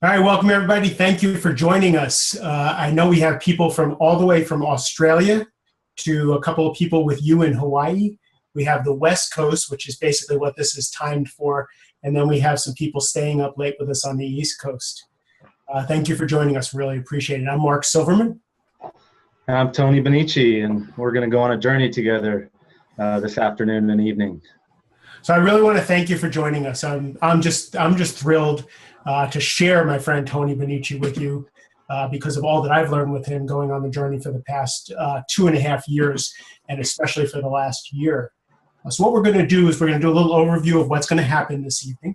All right, welcome everybody. Thank you for joining us. I know we have people from all the way from Australia to a couple of people with you in Hawaii. We have the West Coast, which is basically what this is timed for. And then we have some people staying up late with us on the East Coast. Thank you for joining us. Really appreciate it. I'm Mark Silverman. I'm Tony Benici, and we're going to go on a journey together this afternoon and evening. So I really want to thank you for joining us. I'm just thrilled to share my friend Tony Benici with you because of all that I've learned with him going on the journey for the past 2.5 years, and especially for the last year. So what we're going to do is we're going to do a little overview of what's going to happen this evening.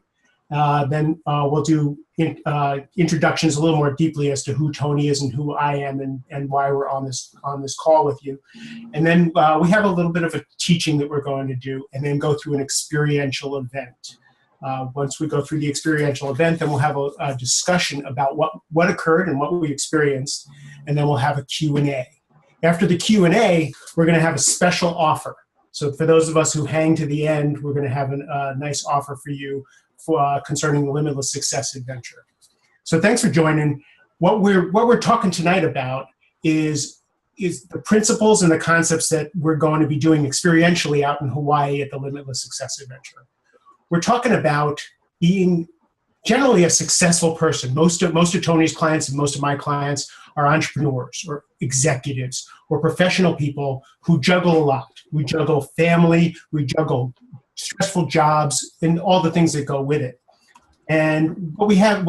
Then we'll do introductions a little more deeply as to who Tony is and who I am and why we're on this call with you. And then we have a little bit of a teaching that we're going to do, and then go through an experiential event. Once we go through the experiential event, then we'll have a discussion about what occurred and what we experienced, and then we'll have a Q&A. After the Q&A, we're going to have a special offer. So for those of us who hang to the end, we're going to have a nice offer for you concerning the Limitless Success Adventure. So thanks for joining. What we're talking tonight about is the principles and the concepts that we're going to be doing experientially out in Hawaii at the Limitless Success Adventure. We're talking about being generally a successful person. Most of Tony's clients and most of my clients are entrepreneurs or executives or professional people who juggle a lot. We juggle family, we juggle stressful jobs, and all the things that go with it. And what we have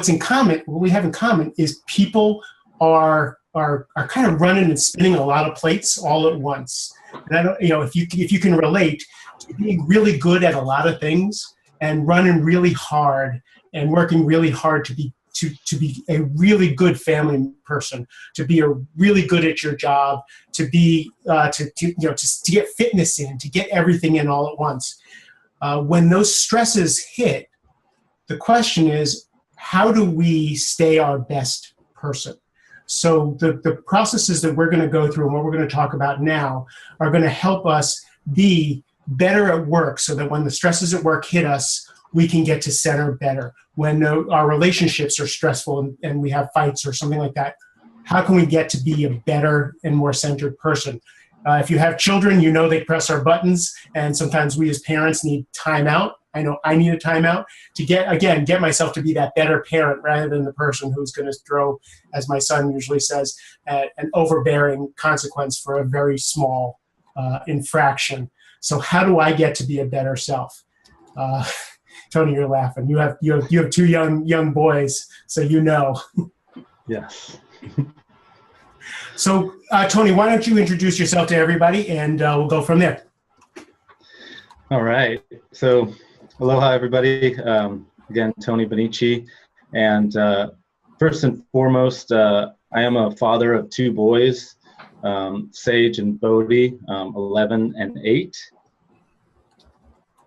in common is people are kind of running and spinning a lot of plates all at once. And I don't, if you can relate to being really good at a lot of things and running really hard and working really hard to be a really good family person, to be really good at your job, to get fitness in, to get everything in all at once. When those stresses hit, the question is, how do we stay our best person? So the processes that we're going to go through and what we're going to talk about now are going to help us be better at work, so that when the stresses at work hit us, we can get to center better. When our relationships are stressful and we have fights or something like that, how can we get to be a better and more centered person? If you have children, they press our buttons, and sometimes we as parents need time out. I know I need a timeout to get myself to be that better parent rather than the person who's going to throw, as my son usually says, an overbearing consequence for a very small infraction. So how do I get to be a better self? Tony, you're laughing. You have two young boys, so you know. Yes. So Tony, why don't you introduce yourself to everybody, and we'll go from there. All right. So aloha, everybody. Again, Tony Benici. And first and foremost, I am a father of 2 boys, Sage and Bodhi, 11 and 8.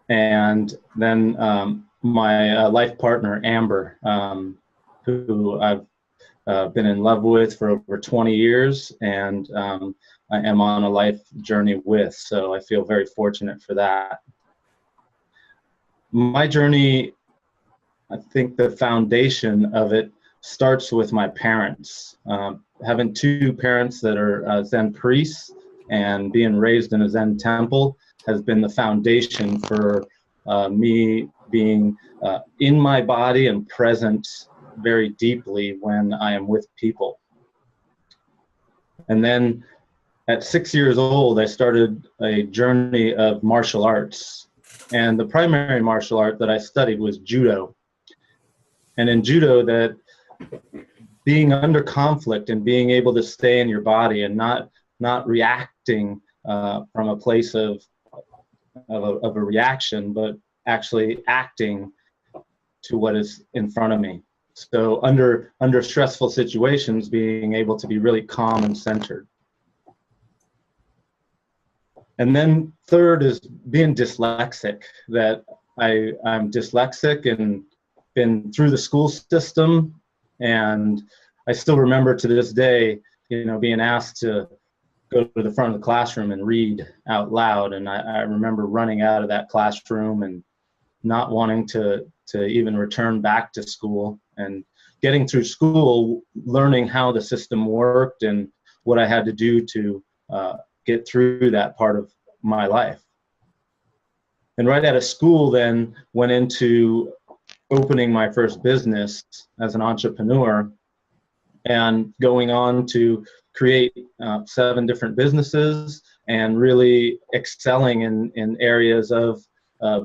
And then my life partner, Amber, who I've been in love with for over 20 years, and I am on a life journey with. So I feel very fortunate for that. My journey, I think the foundation of it starts with my parents. Having 2 parents that are Zen priests and being raised in a Zen temple has been the foundation for me being in my body and present very deeply when I am with people. And then at 6 years old, I started a journey of martial arts. And the primary martial art that I studied was judo. And in judo, that being under conflict and being able to stay in your body and not reacting from a place of a reaction, but actually acting to what is in front of me. So under stressful situations, being able to be really calm and centered. And then third is being dyslexic, that I'm dyslexic and been through the school system. And I still remember to this day, being asked to go to the front of the classroom and read out loud. And I remember running out of that classroom and not wanting to even return back to school. And getting through school, learning how the system worked and what I had to do to get through that part of my life. And right out of school then went into opening my first business as an entrepreneur and going on to create 7 different businesses and really excelling in areas of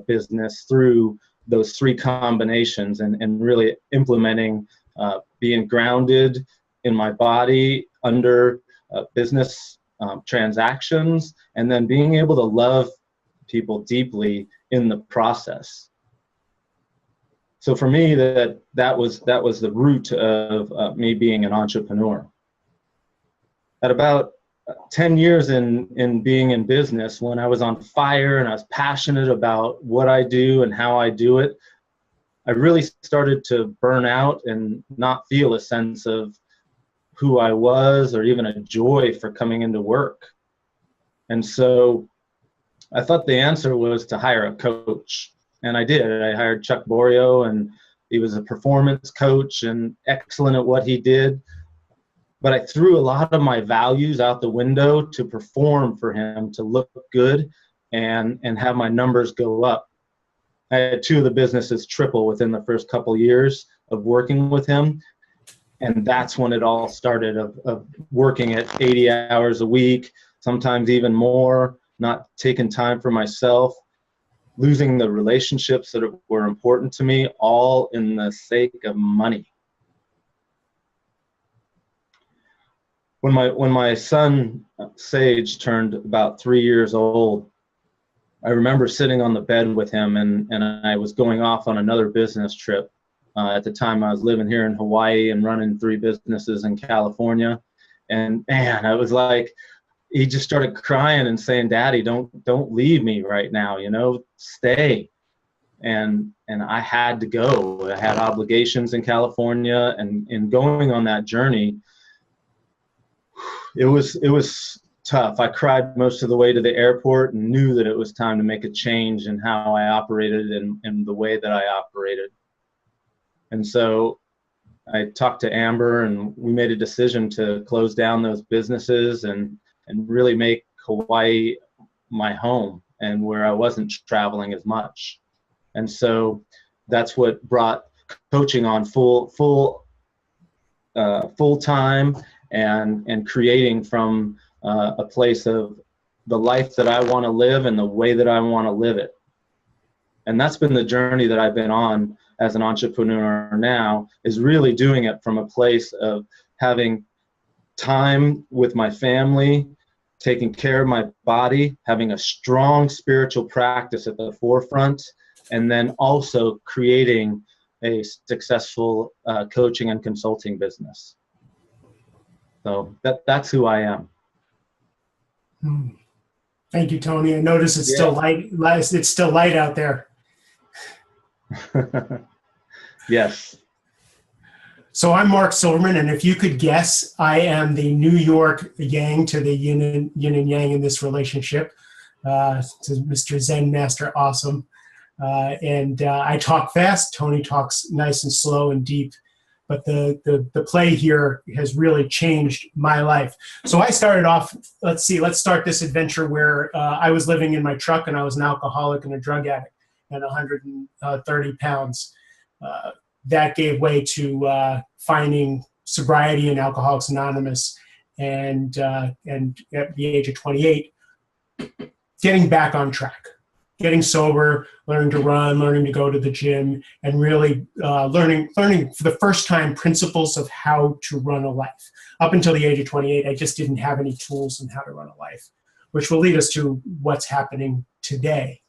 business through those 3 combinations and really implementing being grounded in my body under business transactions, and then being able to love people deeply in the process. So for me, that was the root of me being an entrepreneur. At about 10 years in being in business, when I was on fire and I was passionate about what I do and how I do it, I really started to burn out and not feel a sense of who I was or even a joy for coming into work. And so I thought the answer was to hire a coach. And I did. I hired Chuck Borio, and he was a performance coach and excellent at what he did. But I threw a lot of my values out the window to perform for him, to look good and have my numbers go up. I had 2 of the businesses triple within the first couple years of working with him. And that's when it all started, of working at 80 hours a week, sometimes even more, not taking time for myself, losing the relationships that were important to me, all in the sake of money. When my son Sage turned about 3 years old, I remember sitting on the bed with him, and I was going off on another business trip. At the time, I was living here in Hawaii and running 3 businesses in California. And man, I was like, he just started crying and saying, "Daddy, don't leave me right now, stay." And I had to go. I had obligations in California, and going on that journey, it was tough. I cried most of the way to the airport and knew that it was time to make a change in how I operated and the way that I operated. And so I talked to Amber, and we made a decision to close down those businesses and really make Hawaii my home and where I wasn't traveling as much. And so that's what brought coaching on full time and creating from a place of the life that I want to live and the way that I want to live it. And that's been the journey that I've been on as an entrepreneur now, is really doing it from a place of having time with my family, taking care of my body, having a strong spiritual practice at the forefront, and then also creating a successful coaching and consulting business. So that's who I am. Thank you, Tony. I notice it's still light. It's still light out there. Yes. So I'm Mark Silverman, and if you could guess, I am the New York yang to the yin and yang in this relationship. To Mr. Zen Master Awesome. And I talk fast. Tony talks nice and slow and deep. But the play here has really changed my life. So I started off, let's start this adventure where I was living in my truck, and I was an alcoholic and a drug addict and 130 pounds. That gave way to finding sobriety in Alcoholics Anonymous, and at the age of 28, getting back on track, getting sober, learning to run, learning to go to the gym, and really learning for the first time principles of how to run a life. Up until the age of 28, I just didn't have any tools on how to run a life, which will lead us to what's happening today.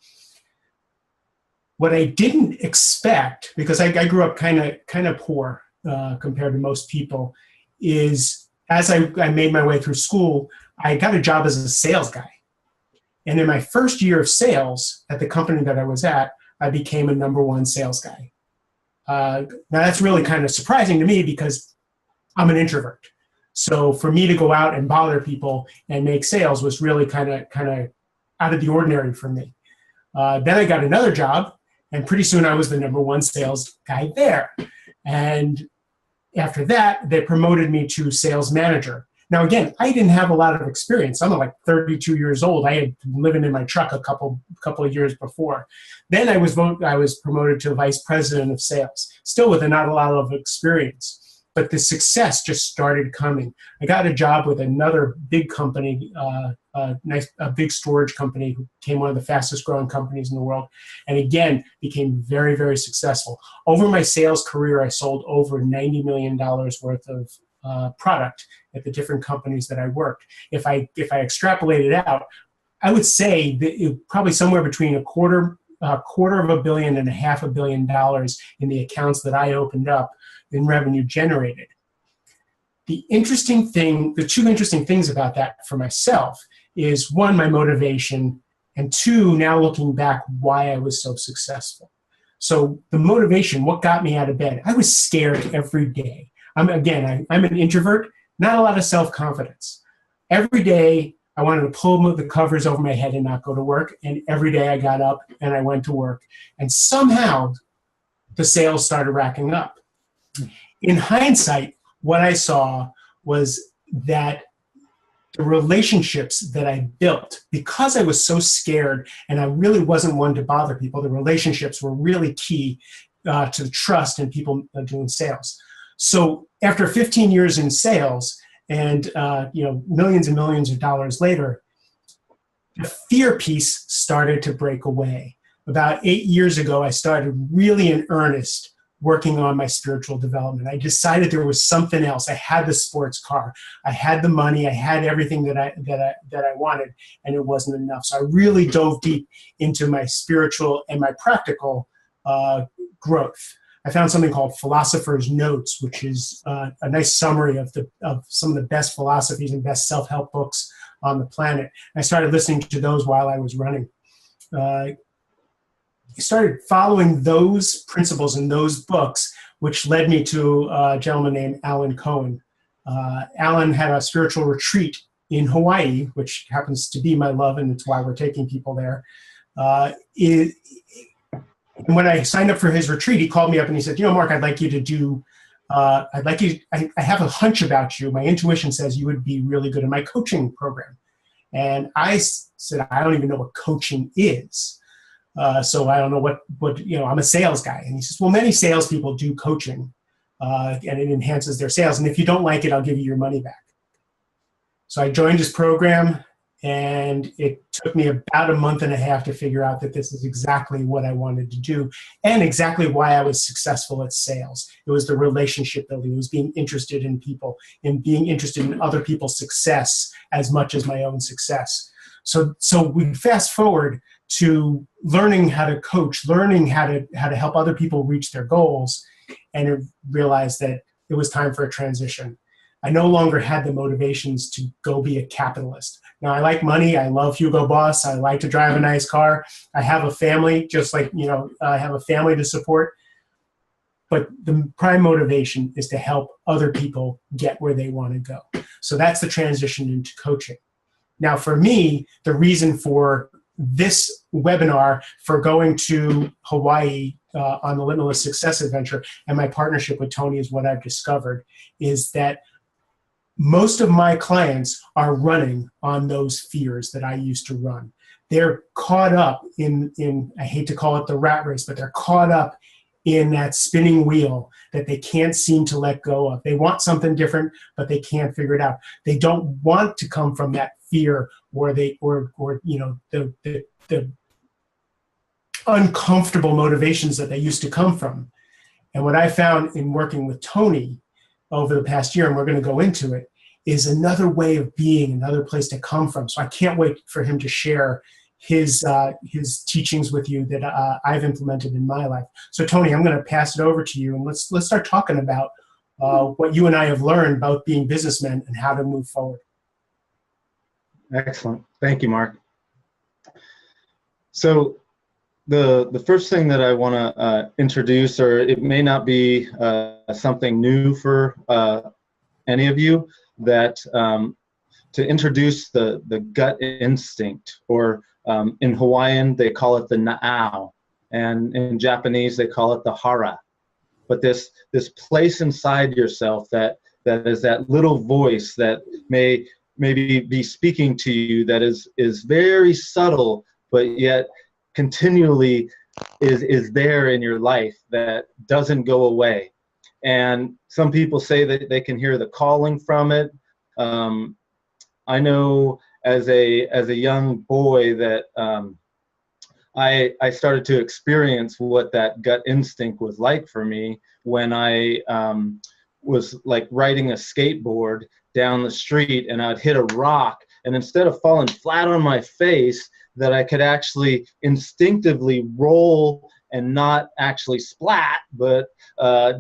What I didn't expect, because I grew up kind of poor compared to most people, is as I made my way through school, I got a job as a sales guy. And in my first year of sales at the company that I was at, I became a #1 sales guy. Now that's really kind of surprising to me because I'm an introvert. So for me to go out and bother people and make sales was really kind of out of the ordinary for me. Then I got another job, and pretty soon I was the #1 sales guy there. And after that, they promoted me to sales manager. Now, again, I didn't have a lot of experience. I'm like 32 years old. I had been living in my truck a couple of years before. Then I was promoted to vice president of sales, still with not a lot of experience. But the success just started coming. I got a job with another big company, a big storage company, who became one of the fastest growing companies in the world, and again became very, very successful. Over my sales career, I sold over $90 million worth of product at the different companies that I worked. If I extrapolate it out, I would say that probably somewhere between a quarter of $1 billion and $500 million in the accounts that I opened up in revenue generated. The two interesting things about that for myself is, one, my motivation, and two, now looking back, why I was so successful. So the motivation, what got me out of bed? I was scared every day. I'm an introvert, not a lot of self-confidence. Every day I wanted to pull the covers over my head and not go to work. And every day I got up and I went to work. And somehow the sales started racking up. In hindsight, what I saw was that the relationships that I built, because I was so scared and I really wasn't one to bother people, the relationships were really key to the trust in people doing sales. So after 15 years in sales and millions and millions of dollars later, the fear piece started to break away. About 8 years ago, I started really in earnest working on my spiritual development. I decided there was something else. I had the sports car, I had the money, I had everything that I wanted, and it wasn't enough. So I really dove deep into my spiritual and my practical growth. I found something called Philosopher's Notes, which is a nice summary of some of the best philosophies and best self-help books on the planet. I started listening to those while I was running. I started following those principles in those books, which led me to a gentleman named Alan Cohen. Alan had a spiritual retreat in Hawaii, which happens to be my love, and it's why we're taking people there. And when I signed up for his retreat, he called me up and he said, Mark, I have a hunch about you. My intuition says you would be really good in my coaching program. And I said, I don't even know what coaching is. So I don't know what I'm a sales guy. And he says, well, many salespeople do coaching and it enhances their sales. And if you don't like it, I'll give you your money back. So I joined his program, and it took me about a month and a half to figure out that this is exactly what I wanted to do and exactly why I was successful at sales. It was the relationship building. It was being interested in people and being interested in other people's success as much as my own success. So we fast forward to learning how to coach, learning how to help other people reach their goals, and I realized that it was time for a transition. I no longer had the motivations to go be a capitalist. Now, I like money. I love Hugo Boss. I like to drive a nice car. I have a family, just like, I have a family to support. But the prime motivation is to help other people get where they want to go. So that's the transition into coaching. Now, for me, the reason for this webinar, for going to Hawaii on the Limitless Success Adventure, and my partnership with Tony, is what I've discovered is that most of my clients are running on those fears that I used to run. They're caught up in I hate to call it the rat race, but they're caught up in that spinning wheel that they can't seem to let go of. They want something different, but they can't figure it out. They don't want to come from that fear or the uncomfortable motivations that they used to come from. And what I found in working with Tony over the past year, and we're going to go into it, is another way of being, another place to come from. So I can't wait for him to share his teachings with you that I've implemented in my life. So Tony, I'm going to pass it over to you, and let's start talking about what you and I have learned about being businessmen and how to move forward. Excellent. Thank you, Mark. So the first thing that I want to introduce, or it may not be something new for any of you, that to introduce the gut instinct, or in Hawaiian they call it the na'au, and in Japanese they call it the hara. but this place inside yourself that is that little voice that may maybe be speaking to you that is very subtle, but yet continually is there in your life, that doesn't go away. And some people say that they can hear the calling from it. I know as a young boy that I started to experience what that gut instinct was like for me when I was like riding a skateboard down the street, and I'd hit a rock, and instead of falling flat on my face, that I could actually instinctively roll and not actually splat, but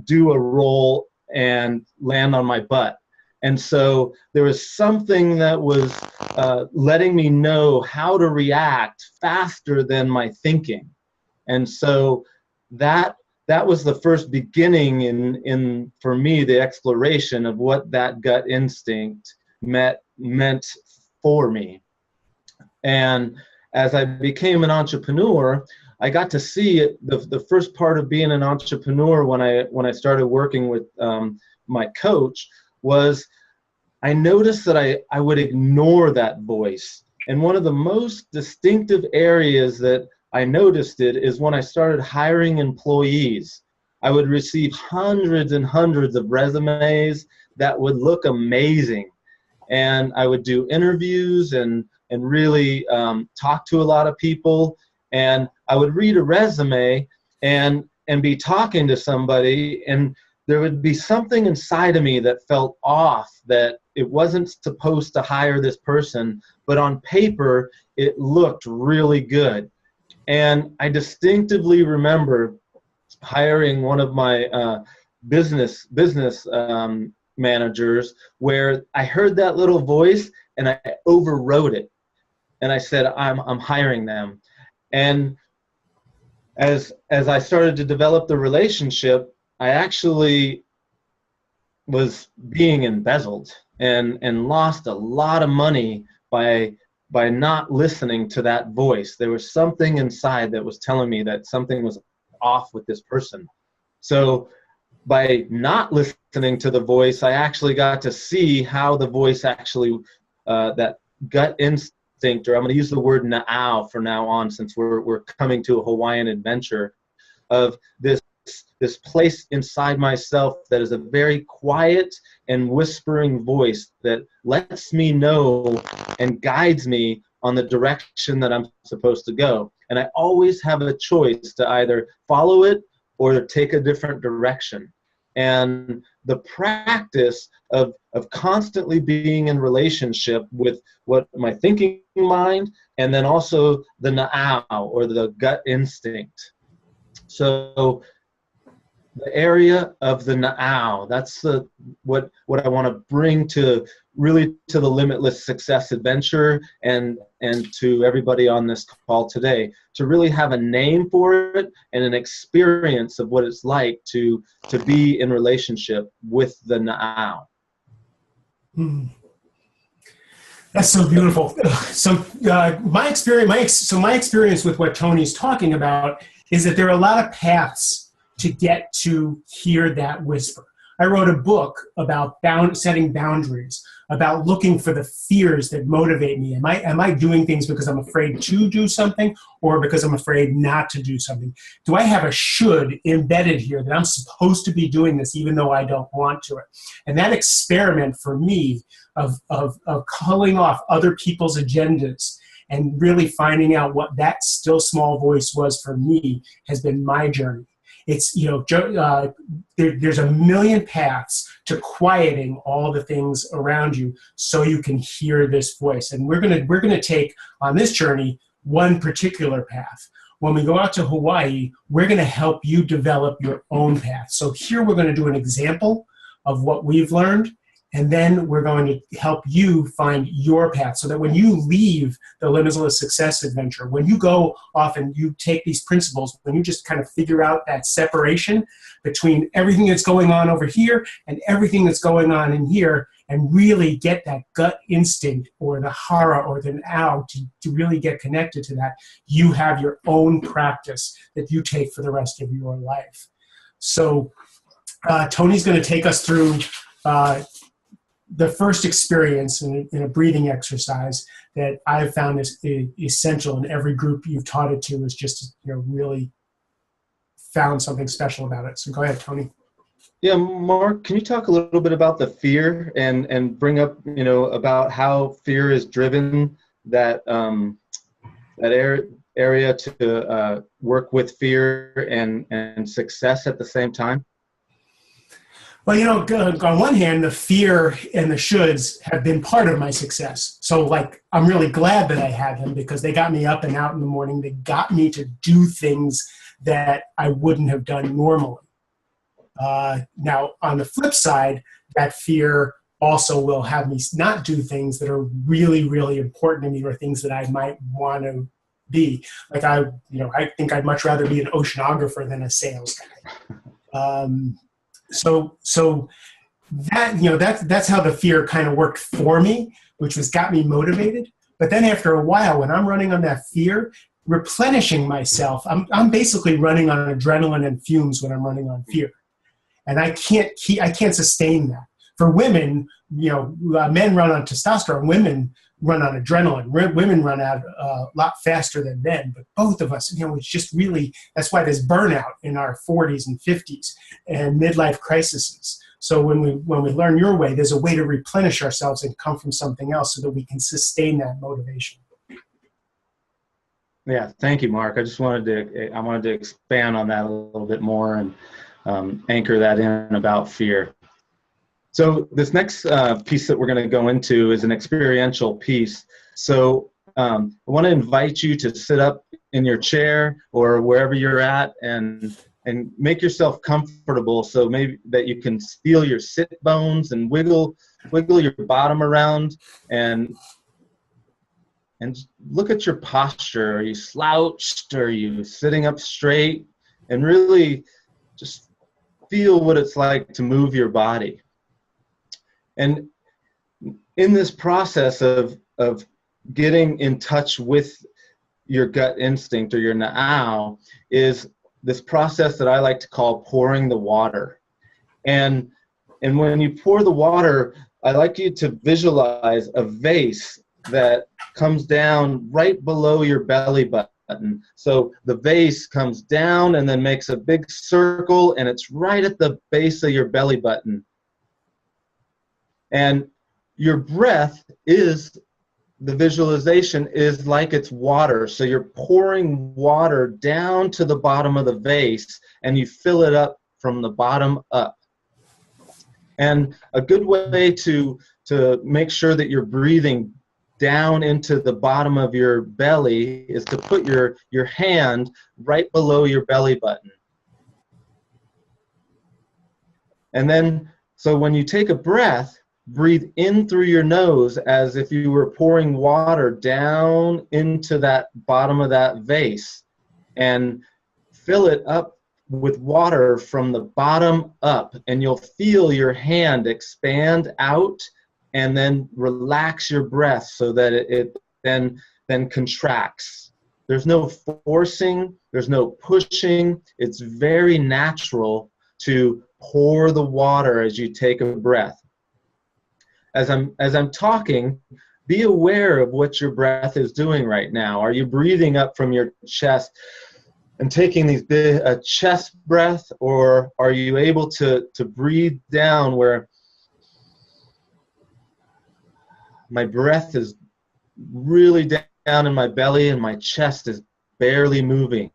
do a roll and land on my butt. And so there was something that was letting me know how to react faster than my thinking. And so that was the first beginning in for me, the exploration of what that gut instinct meant for me. And as I became an entrepreneur, I got to see it, the first part of being an entrepreneur when I started working with my coach was I noticed that I would ignore that voice. And one of the most distinctive areas that I noticed it is when I started hiring employees. I would receive hundreds and hundreds of resumes that would look amazing. And I would do interviews and really talk to a lot of people. And I would read a resume and be talking to somebody, and there would be something inside of me that felt off, that it wasn't supposed to hire this person, but on paper, it looked really good. And I distinctively remember hiring one of my business managers, where I heard that little voice and I overrode it. And I said, I'm hiring them. And as I started to develop the relationship, I actually was being embezzled and lost a lot of money by not listening to that voice. There was something inside that was telling me that something was off with this person. So by not listening to the voice, I actually got to see how the voice actually, that gut instinct, or I'm going to use the word na'au for now on, since we're coming to a Hawaiian adventure, of this place inside myself that is a very quiet and whispering voice that lets me know and guides me on the direction that I'm supposed to go. And I always have a choice to either follow it or take a different direction. And the practice of constantly being in relationship with what my thinking mind, and then also the na'au, or the gut instinct. So the area of the na'au, that's what I want to bring to really to the Limitless Success Adventure and to everybody on this call today, to really have a name for it and an experience of what it's like to be in relationship with the na'au. That's so beautiful. So my experience with what Tony's talking about is that there are a lot of paths to get to hear that whisper. I wrote a book about setting boundaries, about looking for the fears that motivate me. Am I doing things because I'm afraid to do something, or because I'm afraid not to do something? Do I have a should embedded here, that I'm supposed to be doing this even though I don't want to? And that experiment for me of culling off other people's agendas and really finding out what that still small voice was for me has been my journey. It's, there's a million paths to quieting all the things around you so you can hear this voice. And we're gonna take on this journey one particular path. When we go out to Hawaii, we're gonna help you develop your own path. So here we're gonna do an example of what we've learned, and then we're going to help you find your path, so that when you leave the Limitless Success Adventure, when you go off and you take these principles, when you just kind of figure out that separation between everything that's going on over here and everything that's going on in here, and really get that gut instinct or the hara or the na'au to really get connected to that, you have your own practice that you take for the rest of your life. So Tony's going to take us through the first experience in a breathing exercise that I've found is essential in every group you've taught it to, is just, really found something special about it. So go ahead, Tony. Yeah, Mark, can you talk a little bit about the fear and bring up, about how fear is driven that area to work with fear and success at the same time? Well, on one hand, the fear and the shoulds have been part of my success. So, I'm really glad that I had them, because they got me up and out in the morning. They got me to do things that I wouldn't have done normally. Now, on the flip side, that fear also will have me not do things that are really, really important to me, or things that I might want to be. I think I'd much rather be an oceanographer than a sales guy. So that's how the fear kind of worked for me, which got me motivated. But then after a while, when I'm running on that fear, replenishing myself, I'm basically running on adrenaline and fumes when I'm running on fear. And I can't sustain that. For women, men run on testosterone, women run on adrenaline. Women run out a lot faster than men, but both of us, it's just really, that's why there's burnout in our 40s and 50s and midlife crises. So when we learn your way, there's a way to replenish ourselves and come from something else so that we can sustain that motivation. Yeah, thank you, Mark. I wanted to expand on that a little bit more and anchor that in about fear. So this next piece that we're going to go into is an experiential piece. So I want to invite you to sit up in your chair or wherever you're at and make yourself comfortable, so maybe that you can feel your sit bones and wiggle your bottom around and look at your posture. Are you slouched? Are you sitting up straight? And really just feel what it's like to move your body. And in this process of getting in touch with your gut instinct or your na'au is this process that I like to call pouring the water. And when you pour the water, I like you to visualize a vase that comes down right below your belly button. So the vase comes down and then makes a big circle, and it's right at the base of your belly button. And your breath is, the visualization is like it's water. So you're pouring water down to the bottom of the vase, and you fill it up from the bottom up. And a good way to make sure that you're breathing down into the bottom of your belly is to put your hand right below your belly button. And then, so when you take a breath, breathe in through your nose as if you were pouring water down into that bottom of that vase, and fill it up with water from the bottom up, and you'll feel your hand expand out and then relax your breath so that it then contracts. There's no forcing, there's no pushing. It's very natural to pour the water as you take a breath. As I'm talking, be aware of what your breath is doing right now. Are you breathing up from your chest and taking these big chest breath, or are you able to breathe down where my breath is really down in my belly and my chest is barely moving?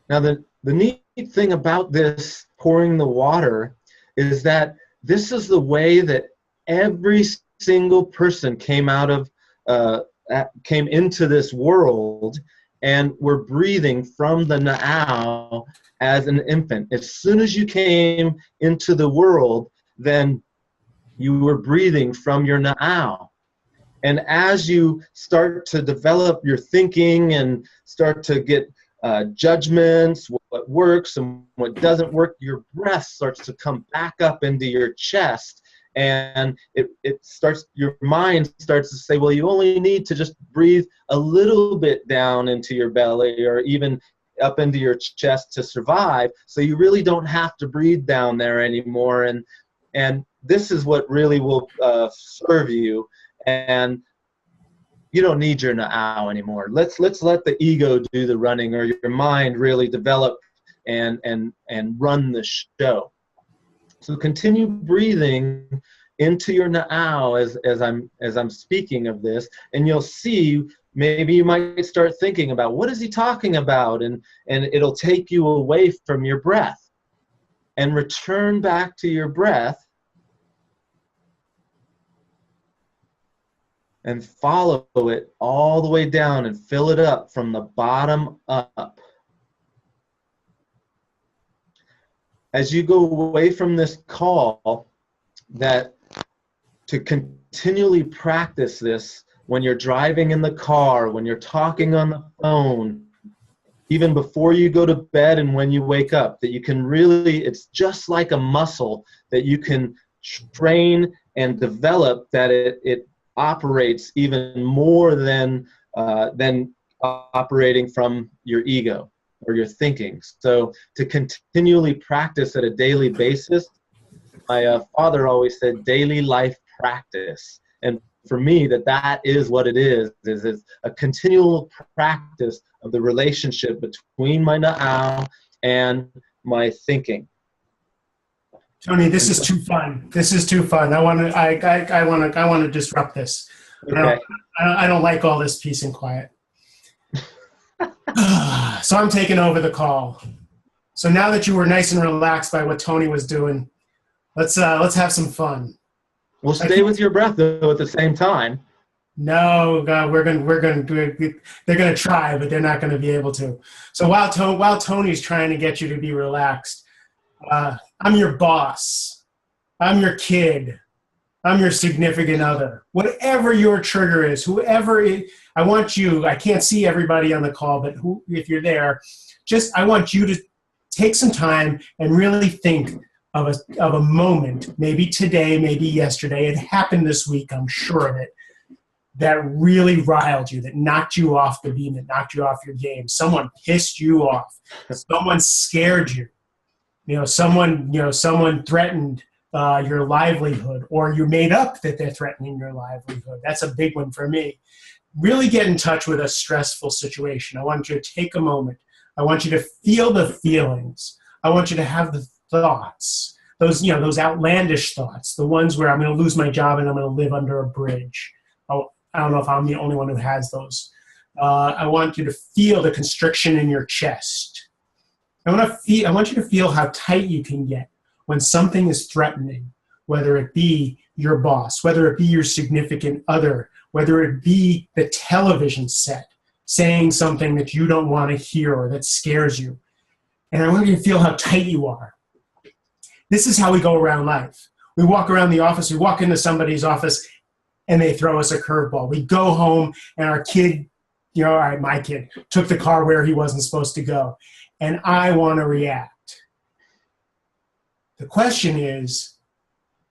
Now, the neat thing about this pouring the water is that this is the way that every single person came into this world, and were breathing from the na'au as an infant. As soon as you came into the world, then you were breathing from your na'au. And as you start to develop your thinking and start to get judgments, what works and what doesn't work, your breath starts to come back up into your chest, and your mind starts to say, well, you only need to just breathe a little bit down into your belly, or even up into your chest to survive. So you really don't have to breathe down there anymore. And this is what really will serve you. And you don't need your na'au anymore. Let's let the ego do the running, or your mind really develop and run the show. So continue breathing into your na'au as I'm speaking of this, and you'll see, maybe you might start thinking about, what is he talking about? And it'll take you away from your breath, and return back to your breath and follow it all the way down and fill it up from the bottom up. As you go away from this call, that to continually practice this when you're driving in the car, when you're talking on the phone, even before you go to bed and when you wake up, that you can really, it's just like a muscle that you can train and develop, that it operates even more than operating from your ego or your thinking. So to continually practice at a daily basis, my father always said, daily life practice. And for me, that is what it is a continual practice of the relationship between my na'au and my thinking. Tony, this is too fun. This is too fun. I want to disrupt this. Okay. I don't like all this peace and quiet. So I'm taking over the call. So now that you were nice and relaxed by what Tony was doing, let's have some fun. Well, stay with your breath though at the same time. No, God, they're gonna try, but they're not gonna be able to. So while Tony's trying to get you to be relaxed, I'm your boss. I'm your kid. I'm your significant other. Whatever your trigger is, I want you, I can't see everybody on the call, but if you're there, I want you to take some time and really think of a moment, maybe today, maybe yesterday, it happened this week, I'm sure of it, that really riled you, that knocked you off the beam, that knocked you off your game. Someone pissed you off. Someone scared you. Someone threatened your livelihood, or you made up that they're threatening your livelihood. That's a big one for me. Really get in touch with a stressful situation. I want you to take a moment. I want you to feel the feelings. I want you to have the thoughts, those outlandish thoughts, the ones where I'm going to lose my job and I'm going to live under a bridge. I don't know if I'm the only one who has those. I want you to feel the constriction in your chest. I want you to feel how tight you can get when something is threatening, whether it be your boss, whether it be your significant other, whether it be the television set saying something that you don't want to hear or that scares you. And I want you to feel how tight you are. This is how we go around life. We walk around the office, we walk into somebody's office, and they throw us a curveball. We go home, and our kid, my kid, took the car where he wasn't supposed to go. And I want to react. The question is,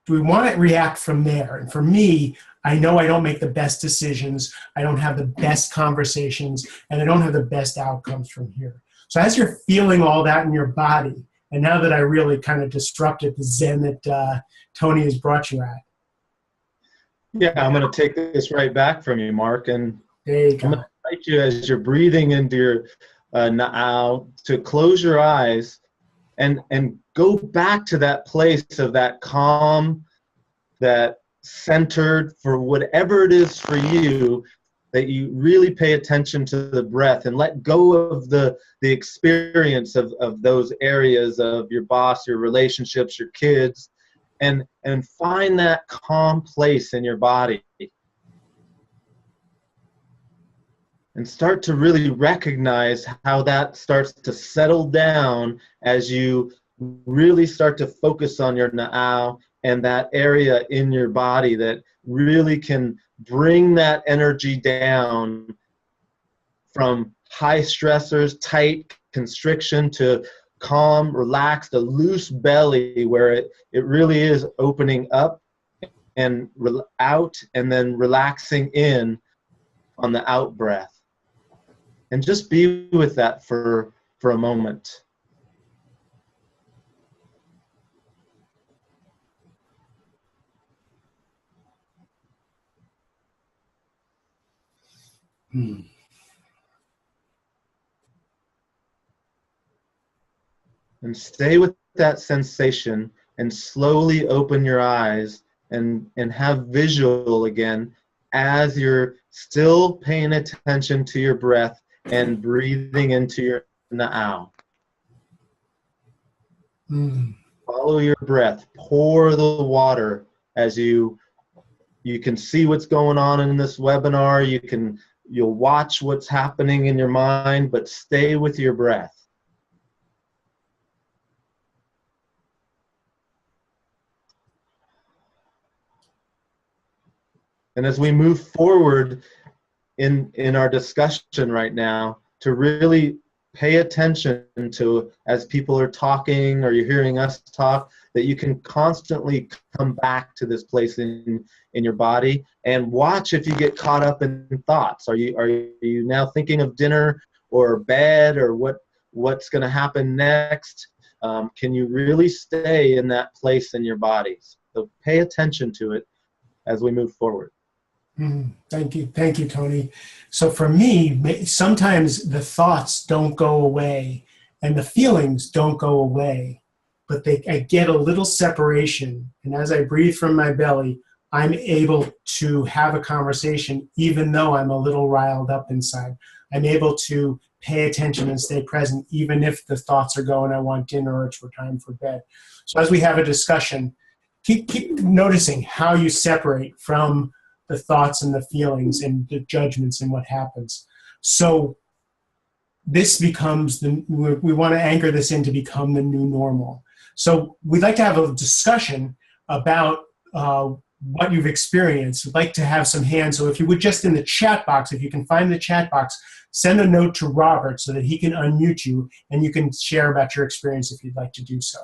do we want to react from there? And for me, I know I don't make the best decisions, I don't have the best conversations, and I don't have the best outcomes from here. So as you're feeling all that in your body, and now that I really kind of disrupted the zen that Tony has brought you at. Yeah, I'm going to take this right back from you, Mark, and there you go. I'm going to invite you, as you're breathing into your na'au, to close your eyes and go back to that place of that calm, that centered for whatever it is for you, that you really pay attention to the breath and let go of the experience of those areas of your boss, your relationships, your kids, and find that calm place in your body. And start to really recognize how that starts to settle down as you really start to focus on your na'au and that area in your body that really can bring that energy down from high stressors, tight constriction, to calm, relaxed, a loose belly where it really is opening up and out and then relaxing in on the out breath. And just be with that for for a moment. And stay with that sensation and slowly open your eyes and have visual again as you're still paying attention to your breath and breathing into your na'au. Follow your breath. Pour the water as you can see what's going on in this webinar. You'll watch what's happening in your mind, but stay with your breath. And as we move forward in our discussion right now, to really pay attention to, as people are talking or you're hearing us talk, that you can constantly come back to this place in your body, and watch if you get caught up in thoughts. Are you now thinking of dinner or bed or what's going to happen next? Can you really stay in that place in your body? So pay attention to it as we move forward. Thank you, Tony. So for me, sometimes the thoughts don't go away and the feelings don't go away, but I get a little separation. And as I breathe from my belly, I'm able to have a conversation even though I'm a little riled up inside. I'm able to pay attention and stay present even if the thoughts are going, I want dinner, or it's time for bed. So as we have a discussion, keep noticing how you separate from the thoughts and the feelings and the judgments and what happens. So this becomes we want to anchor this in to become the new normal. So we'd like to have a discussion about what you've experienced. We'd like to have some hands. So if you would, just in the chat box, if you can find the chat box, send a note to Robert so that he can unmute you and you can share about your experience if you'd like to do so.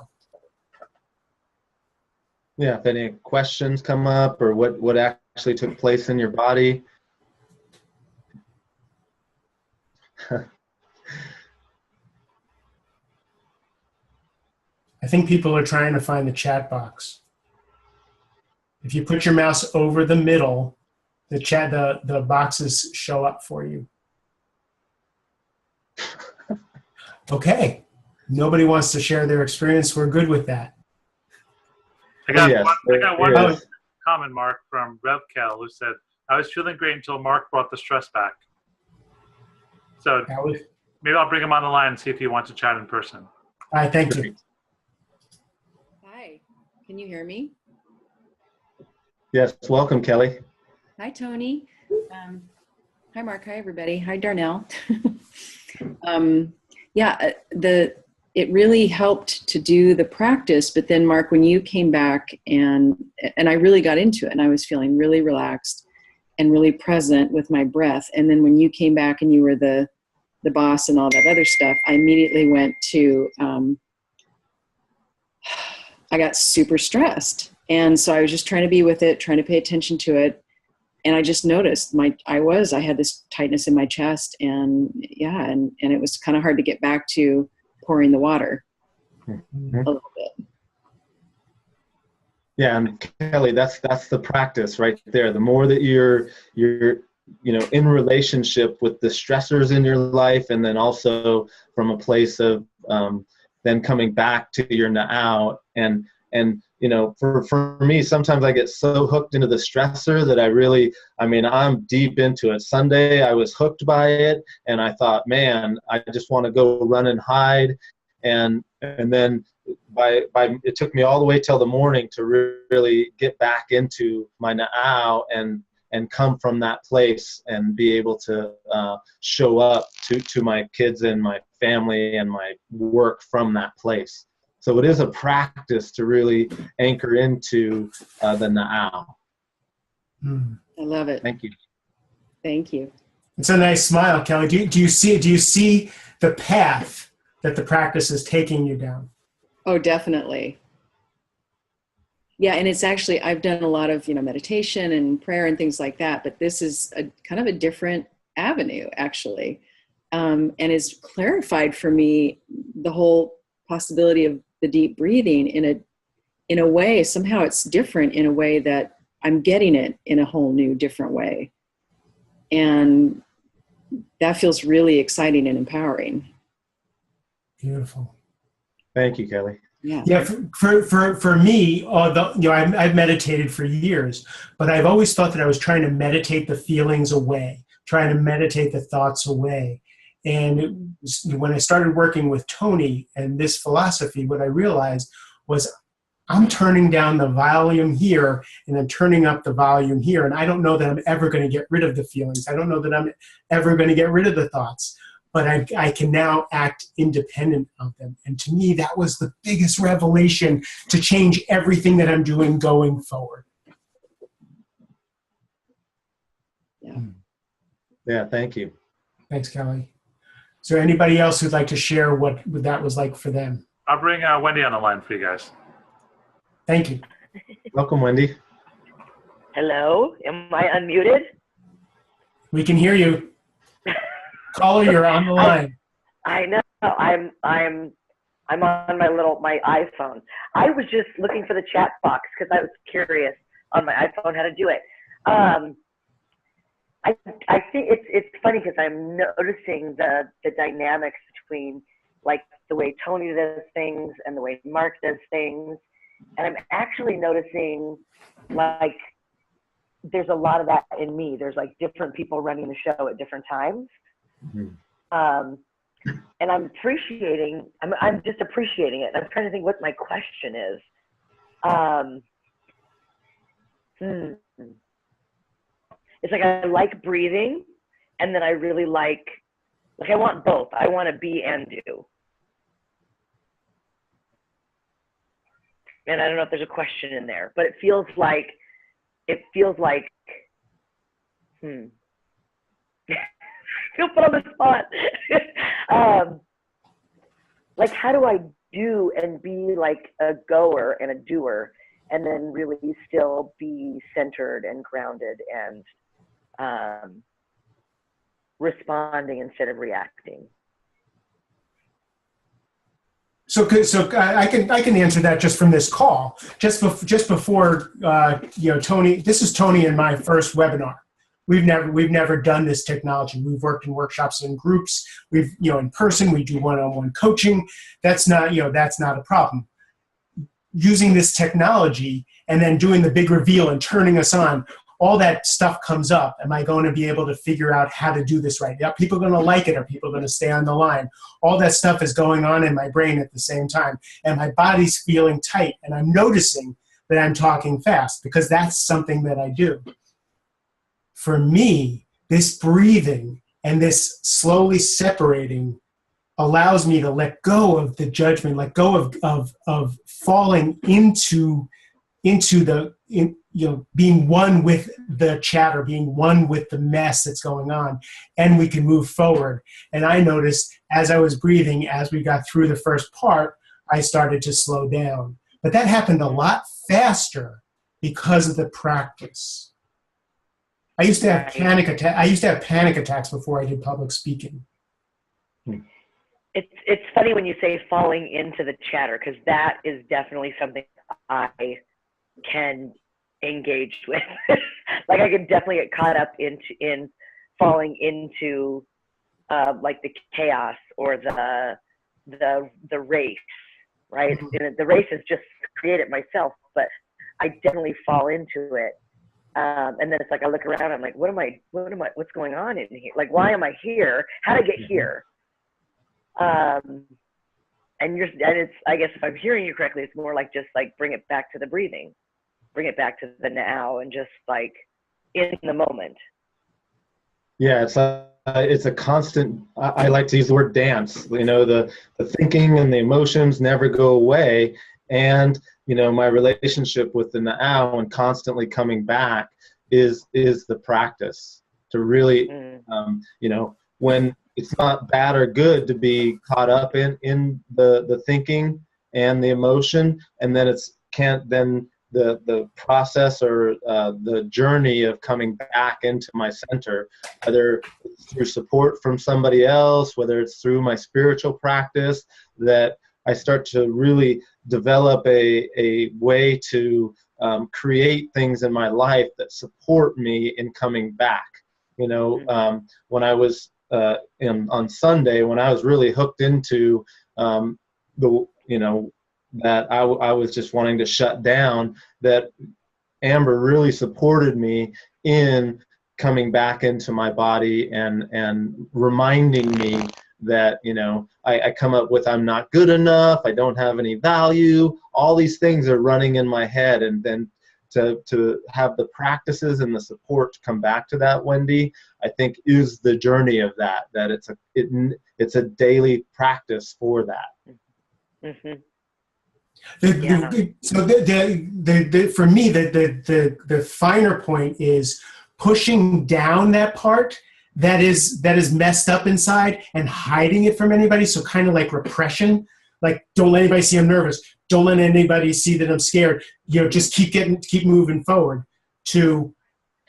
Yeah, if any questions come up or what actually took place in your body. I think people are trying to find the chat box. If you put your mouse over the middle, the boxes show up for you. Okay. Nobody wants to share their experience. We're good with that. I got one comment, Mark, from RevCal, who said, I was feeling great until Mark brought the stress back. So maybe I'll bring him on the line and see if he wants to chat in person. All right, thank you. Hi, can you hear me? Yes, welcome, Kelly. Hi, Tony. Hi, Mark. Hi, everybody. Hi, Darnell. It really helped to do the practice, but then Mark, when you came back and I really got into it and I was feeling really relaxed and really present with my breath. And then when you came back and you were the boss and all that other stuff, I immediately went to, I got super stressed. And so I was just trying to be with it, trying to pay attention to it. And I just noticed I had this tightness in my chest and it was kind of hard to get back to pouring the water a little bit. Yeah, and Kelly, that's the practice right there. The more that you're in relationship with the stressors in your life, and then also from a place of then coming back to your na'au, and for me, sometimes I get so hooked into the stressor that I'm deep into it. Sunday, I was hooked by it, and I thought, man, I just want to go run and hide, and then it took me all the way till the morning to really get back into my na'au and come from that place and be able to show up to my kids and my family and my work from that place. So it is a practice to really anchor into the na'au. I love it. Thank you. Thank you. It's a nice smile, Kelly. Do you see the path that the practice is taking you down? Oh, definitely. Yeah, and it's actually, I've done a lot of, meditation and prayer and things like that, but this is kind of a different avenue, actually. and it's clarified for me the whole possibility of the deep breathing in a way. Somehow it's different in a way that I'm getting it in a whole new, different way. And that feels really exciting and empowering. Beautiful. Thank you, Kelly. Yeah. For me, I've meditated for years, but I've always thought that I was trying to meditate the feelings away, trying to meditate the thoughts away. And when I started working with Tony and this philosophy, what I realized was I'm turning down the volume here and then turning up the volume here. And I don't know that I'm ever going to get rid of the feelings. I don't know that I'm ever going to get rid of the thoughts, but I can now act independent of them. And to me, that was the biggest revelation to change everything that I'm doing going forward. Yeah, thank you. Thanks, Kelly. Is there anybody else who'd like to share what that was like for them? I'll bring Wendy on the line for you guys. Thank you. Welcome, Wendy. Hello, am I unmuted? We can hear you. Caller, you're on the line. I know. I'm on my iPhone. I was just looking for the chat box because I was curious on my iPhone how to do it. I think it's funny because I'm noticing the dynamics between like the way Tony does things and the way Mark does things, and I'm actually noticing like there's a lot of that in me. There's like different people running the show at different times. Mm-hmm. And I'm just appreciating it. I'm trying to think what my question is. It's like I like breathing, and then I really like I want both. I want to be and do. And I don't know if there's a question in there, but it feels like feel put on the spot. Like, how do I do and be like a goer and a doer, and then really still be centered and grounded and responding instead of reacting? So I can answer that just from this call. Just before Tony. This is Tony in my first webinar. We've never done this technology. We've worked in workshops in groups. We've in person. We do one-on-one coaching. That's not a problem. Using this technology and then doing the big reveal and turning us on, all that stuff comes up. Am I going to be able to figure out how to do this right? Are people going to like it? Are people going to stay on the line? All that stuff is going on in my brain at the same time. And my body's feeling tight. And I'm noticing that I'm talking fast because that's something that I do. For me, this breathing and this slowly separating allows me to let go of the judgment, let go of falling into being one with the chatter, being one with the mess that's going on, and we can move forward. And I noticed as I was breathing, as we got through the first part, I started to slow down. But that happened a lot faster because of the practice. I used to have panic attacks before I did public speaking. It's funny when you say falling into the chatter, because that is definitely something I can engage with. Like I can definitely get caught up in falling into like the chaos or the race, right? And the race is just created myself, but I definitely fall into it. And then it's like I look around, I'm like, what's going on in here? Like, why am I here? How did I get here? And it's, I guess if I'm hearing you correctly, it's more like just like bring it back to the breathing, bring it back to the now, and just like in the moment. Yeah, it's a constant. I like to use the word dance. The thinking and the emotions never go away, and my relationship with the now and constantly coming back is the practice to really, when it's not bad or good to be caught up in the thinking and the emotion, and then the process or the journey of coming back into my center, whether it's through support from somebody else, whether it's through my spiritual practice, that I start to really develop a way to create things in my life that support me in coming back. When I was on Sunday, when I was really hooked into that I was just wanting to shut down, that Amber really supported me in coming back into my body and reminding me that, I come up with, I'm not good enough, I don't have any value, all these things are running in my head. And then to have the practices and the support to come back to that, Wendy, I think is the journey of that it's a daily practice for that. Mm-hmm. So for me, the finer point is pushing down that part that is messed up inside and hiding it from anybody. So kind of like repression, like don't let anybody see I'm nervous. Don't let anybody see that I'm scared. Just keep moving forward to,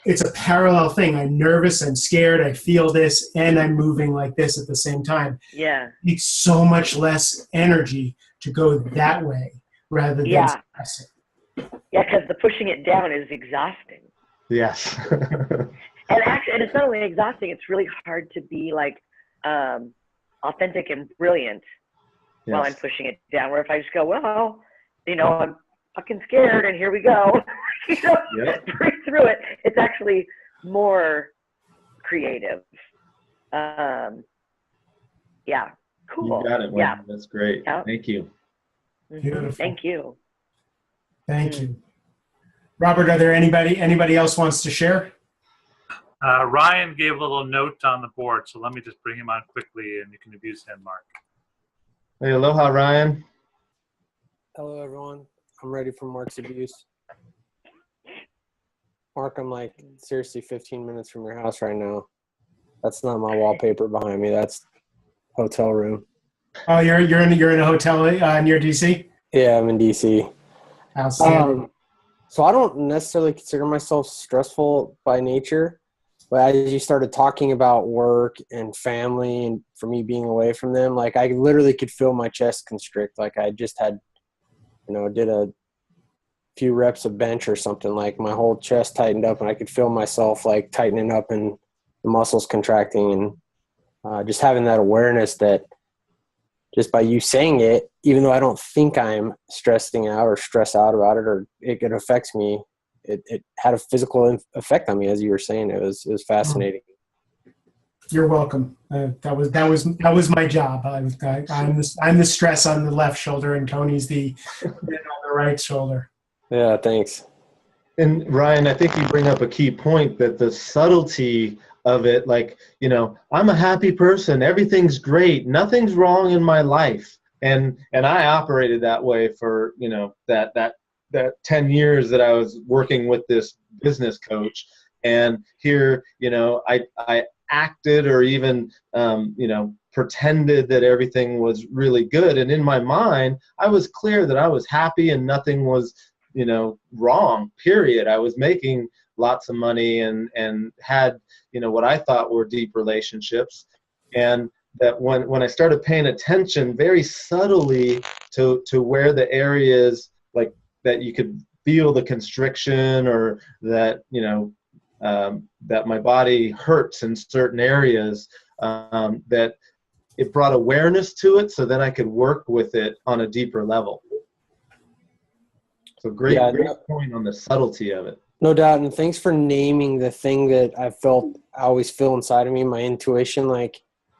it's a parallel thing. I'm nervous, I'm scared, I feel this, and I'm moving like this at the same time. Yeah. It takes so much less energy to go that way rather than suppressing. Yeah, because the pushing it down is exhausting. Yes. And it's not only exhausting, it's really hard to be like authentic and brilliant while I'm pushing it down. Where if I just go, well, I'm fucking scared and here we go, breathe through it. It's actually more creative. Yeah, cool. You got it, Wendy. Yeah, that's great. Yeah. Thank you. Beautiful. Thank you. Thank you. Robert, are there anybody else wants to share? Ryan gave a little note on the board, so let me just bring him on quickly and you can abuse him, Mark. Hey, aloha, Ryan. Hello, everyone. I'm ready for Mark's abuse. Mark, I'm like seriously 15 minutes from your house right now. That's not my wallpaper behind me. That's hotel room. Oh, you're in a hotel near DC? Yeah, I'm in DC. So I don't necessarily consider myself stressful by nature, but as you started talking about work and family and for me being away from them, like I literally could feel my chest constrict. Like I just had, did a few reps of bench or something, like my whole chest tightened up and I could feel myself like tightening up and the muscles contracting, and just having that awareness that just by you saying it, even though I don't think I'm stressing out or stressed out about it or it affects me, it had a physical effect on me, as you were saying. It was fascinating. You're welcome. That was my job. I'm the stress on the left shoulder, and Tony's the on the right shoulder. Yeah, thanks. And Ryan, I think you bring up a key point, that the subtlety of it, like, I'm a happy person, everything's great, nothing's wrong in my life. And I operated that way for, that 10 years that I was working with this business coach. And here, I acted or even, pretended that everything was really good. And in my mind, I was clear that I was happy and nothing was, wrong, period. I was making lots of money and had, what I thought were deep relationships. And that when I started paying attention very subtly to where the areas like that you could feel the constriction, or that, that my body hurts in certain areas, that it brought awareness to it, so then I could work with it on a deeper level. So great point on the subtlety of it. No doubt. And thanks for naming the thing that I always feel inside of me, my intuition. Like,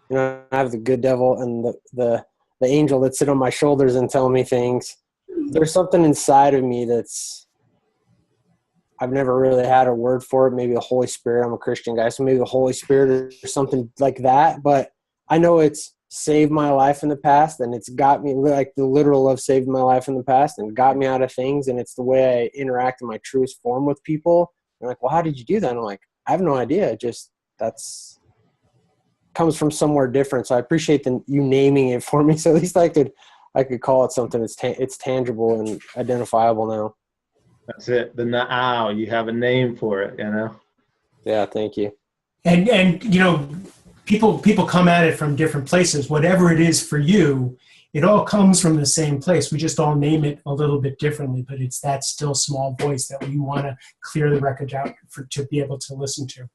I have the good devil and the angel that sit on my shoulders and tell me things. There's something inside of me I've never really had a word for it. Maybe the Holy Spirit. I'm a Christian guy, so maybe the Holy Spirit or something like that. But I know it's saved my life in the past, and it's got me, like the literal of saved my life in the past and got me out of things. And it's the way I interact in my truest form with people. They're like, well, how did you do that? And I'm like, I have no idea. That's comes from somewhere different. So I appreciate you naming it for me. So at least I could call it something. It's tangible and identifiable now. That's it. The na'au. You have a name for it, you know? Yeah, thank you. And you know, people come at it from different places. Whatever it is for you, it all comes from the same place. We just all name it a little bit differently, but it's that still small voice that we want to clear the record out for to be able to listen to.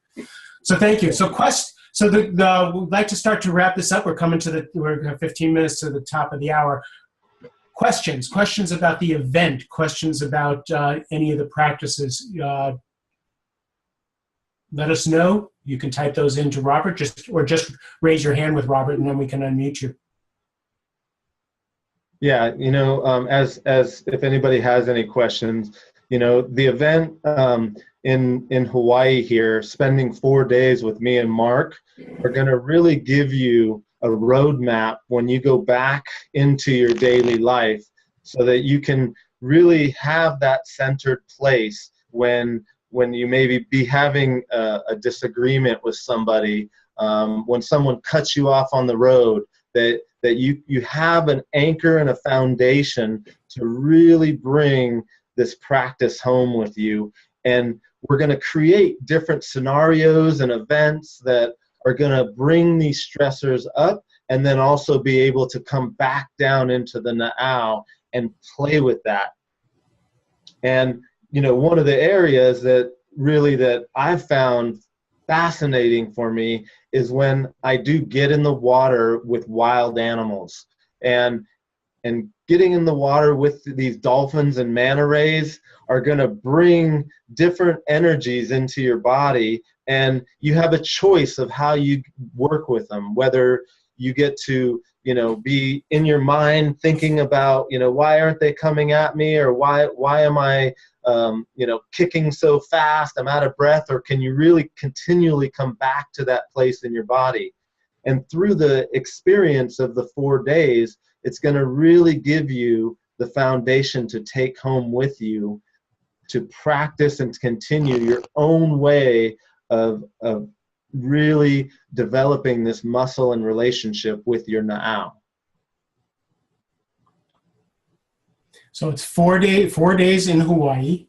So thank you. So we'd like to start to wrap this up. We're 15 minutes to the top of the hour. Questions about the event, questions about any of the practices. Let us know. You can type those into Robert, just raise your hand with Robert, and then we can unmute you. Yeah, you know, as if anybody has any questions, you know, the event in Hawaii here, spending 4 days with me and Mark, are going to really give you a roadmap when you go back into your daily life, so that you can really have that centered place when you maybe be having a disagreement with somebody, when someone cuts you off on the road, that you have an anchor and a foundation to really bring this practice home with you. And we're going to create different scenarios and events that are going to bring these stressors up, and then also be able to come back down into the na'au and play with that. And you know, one of the areas that I've found fascinating for me is when I do get in the water with wild animals, and getting in the water with these dolphins and manta rays are going to bring different energies into your body, and you have a choice of how you work with them, whether you get to, you know, be in your mind thinking about, you know, why aren't they coming at me, or why am I you know, kicking so fast, I'm out of breath, or can you really continually come back to that place in your body? And through the experience of the 4 days, it's going to really give you the foundation to take home with you, to practice and to continue your own way of really developing this muscle and relationship with your na'au. So it's 4 days in Hawaii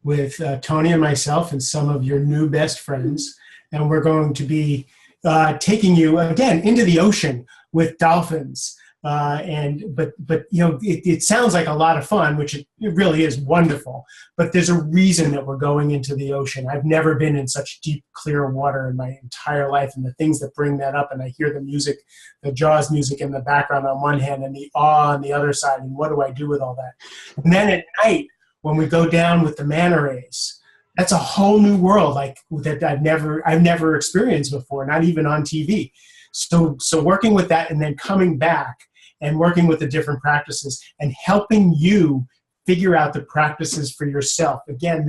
with Tony and myself and some of your new best friends. And we're going to be taking you again into the ocean with dolphins. But you know, it sounds like a lot of fun, which it really is wonderful. But there's a reason that we're going into the ocean. I've never been in such deep, clear water in my entire life, and the things that bring that up, and I hear the music, the Jaws music in the background on one hand, and the awe on the other side. And what do I do with all that? And then at night, when we go down with the manta rays, that's a whole new world, like that I've never experienced before, not even on TV. So working with that, and then coming back and working with the different practices and helping you figure out the practices for yourself. Again,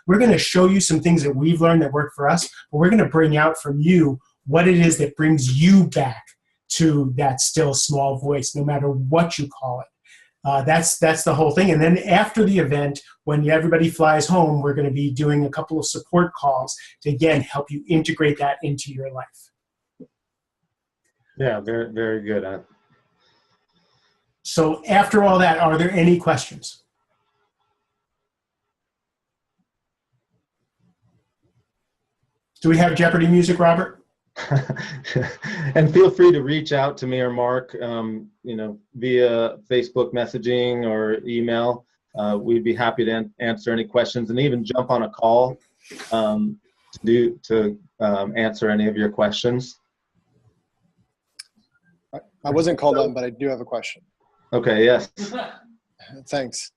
we're going to show you some things that we've learned that work for us, but we're going to bring out from you what it is that brings you back to that still small voice, no matter what you call it. That's the whole thing. And then after the event, when everybody flies home, we're going to be doing a couple of support calls to, again, help you integrate that into your life. Yeah, very, very good. So after all that, are there any questions? Do we have Jeopardy music, Robert? And feel free to reach out to me or Mark, you know, via Facebook messaging or email. We'd be happy to answer any questions, and even jump on a call to answer any of your questions. I wasn't called on, but I do have a question. Okay, yes. Thanks.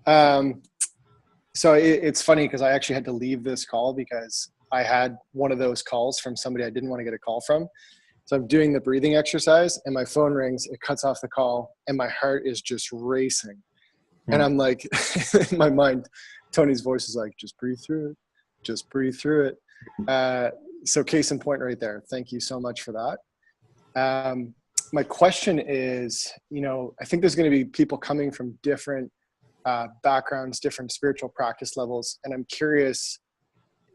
So it's funny because I actually had to leave this call because I had one of those calls from somebody I didn't want to get a call from. So I'm doing the breathing exercise and my phone rings, it cuts off the call, and my heart is just racing. And I'm like, in my mind, Tony's voice is like, just breathe through it. Just breathe through it. So case in point right there. Thank you so much for that. My question is, you know, I think there's going to be people coming from different backgrounds, different spiritual practice levels. And I'm curious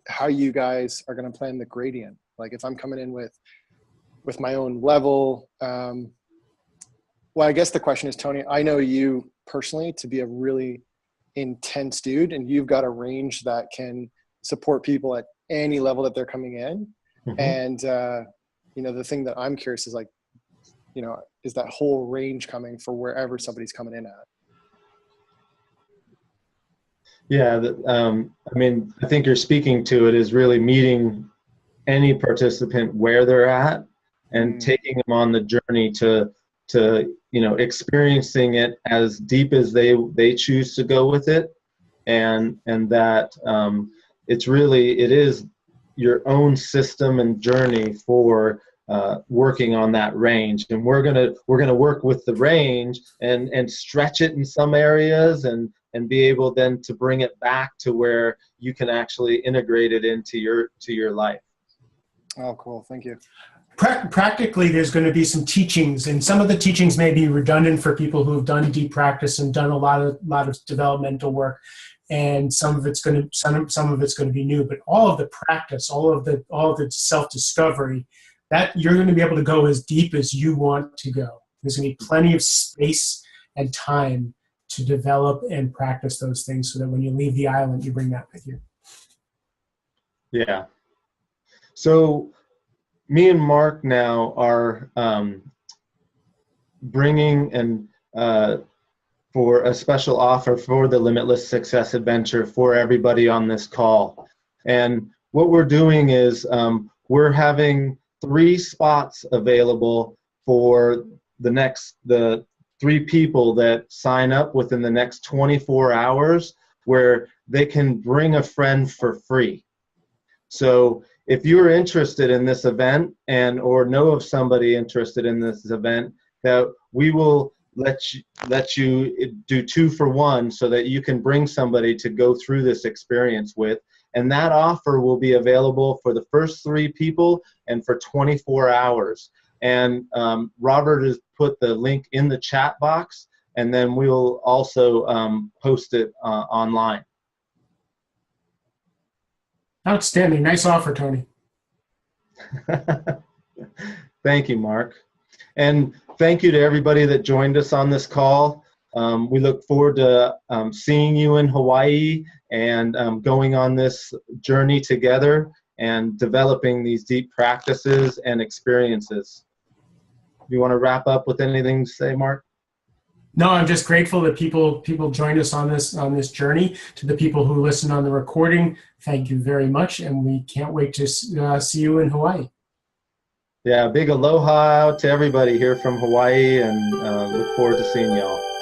how you guys are going to plan the gradient. Like if I'm coming in with my own level, well, I guess the question is, Tony, I know you personally to be a really intense dude, and you've got a range that can support people at any level that they're coming in. Mm-hmm. And the thing that I'm curious is, like, is that whole range coming for wherever somebody's coming in at? Yeah, I think you're speaking to it is really meeting any participant where they're at and taking them on the journey to experiencing it as deep as they choose to go with it, and that it is your own system and journey for working on that range. And we're gonna work with the range and stretch it in some areas and be able then to bring it back to where you can actually integrate it into your life. Oh, cool. Thank you. Practically, there's going to be some teachings, and some of the teachings may be redundant for people who have done deep practice and done a lot of developmental work, and some of it's going to be new. But all of the practice, all of the self-discovery, that you're going to be able to go as deep as you want to go. There's going to be plenty of space and time to develop and practice those things, so that when you leave the island, you bring that with you. Yeah. So me and Mark now are bringing for a special offer for the Limitless Success Adventure for everybody on this call. And what we're doing is we're having 3 spots available for the 3 people that sign up within the next 24 hours, where they can bring a friend for free. So if you're interested in this event or know of somebody interested in this event, that we will let you do 2 for 1, so that you can bring somebody to go through this experience with. And that offer will be available for the first 3 people and for 24 hours. And Robert has put the link in the chat box, and then we'll also post it online. Outstanding. Nice offer, Tony. Thank you, Mark. And thank you to everybody that joined us on this call. We look forward to seeing you in Hawaii and going on this journey together and developing these deep practices and experiences. You want to wrap up with anything to say, Mark? No, I'm just grateful that people joined us on this journey. To the people who listen on the recording, thank you very much, and we can't wait to see you in Hawaii. Yeah, big aloha to everybody here from Hawaii, and look forward to seeing y'all.